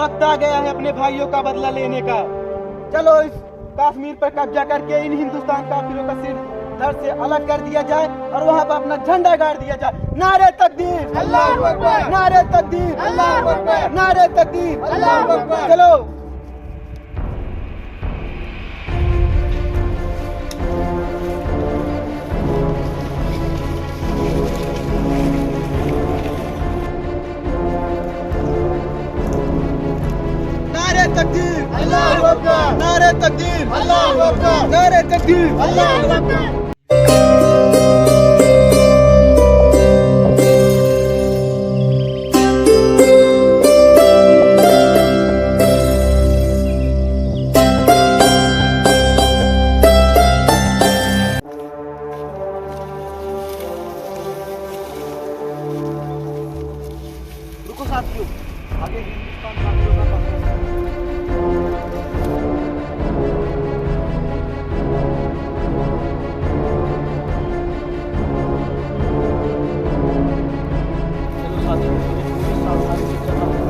वक्त आ गया है अपने भाइयों का बदला लेने का। चलो इस कश्मीर पर कब्जा करके इन हिंदुस्तान काफिरों का सिर धड़ से अलग कर दिया जाए और वहाँ पर अपना झंडा गाड़ दिया जाए। नारे तकदीर, अल्लाहू अकबर, नारे तकदीर, अल्लाहू अकबर, नारे तकदीर, अल्लाहू अकबर। चलो नारे तकदीर, अल्लाहू अकबर, नारे तकदीर, अल्लाहू अकबर, नारे तकदीर, अल्लाहू अकबर। रुको साथियों, आगे हिंदुस्तान काफिरों का पक्ष चलो साथियों, सावधानी से चलना होगा।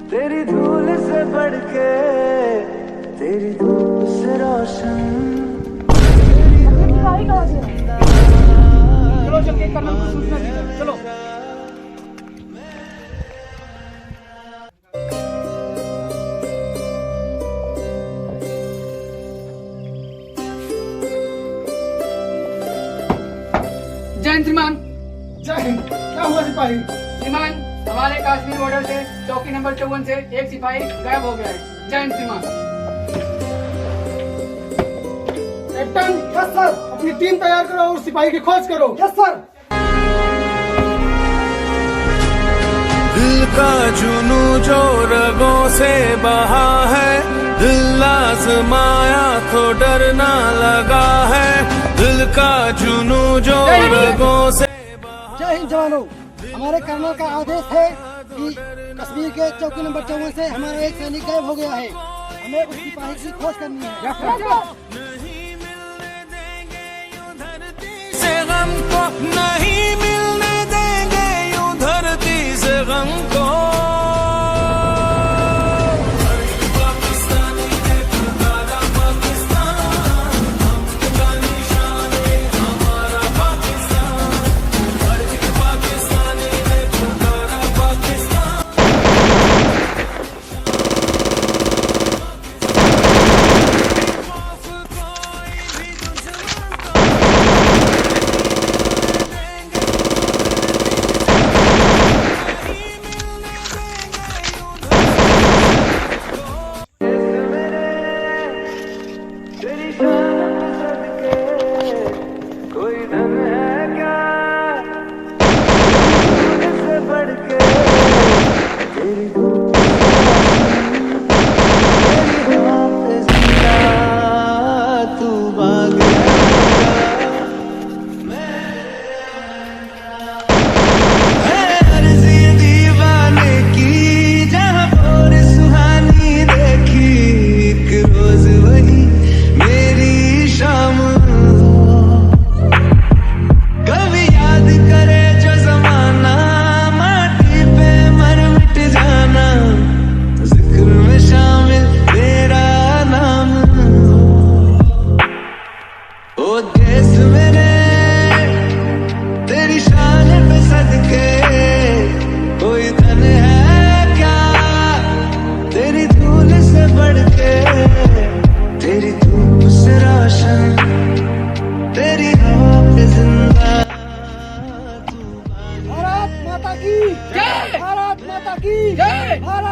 तेरी धूल से बढ़ के, तेरी धूप से रोशन। चलो चल के कर्नल को सूचना दी, चलो। जय हिंद श्रीमान। जय हिंद। क्या हुआ सिपाही? श्रीमान, हमारे कश्मीर बॉर्डर से चौकी नंबर 54 से एक सिपाही गायब हो गया है। जय हिंद श्रीमान। कैप्टन। Yes sir. अपनी टीम तैयार करो और सिपाही की खोज करो। Yes sir. दिल का जुनू जो रगों से बहा है, दिल आजमाया तो डरना लगा है। दिल का जुनू जो रगों से। जय हिंद जवानों, हमारे कर्नल का आदेश है कि कश्मीर के चौकी नंबर 54 से हमारा एक सैनिक गायब हो गया है। हमें उस सिपाही की खोज करनी है। नहीं मिलने देंगे यूं धरती से गम को, नहीं मिलने देंगे यूं धरती से गम को। ओ देश मेरे तेरी शान पे सदके कोई धन है क्या तेरी धूल से बढ़ के तेरी धूप से रोशन तेरी हवा पे जिंदा भारत माता की जय! भारत माता की जय! भारत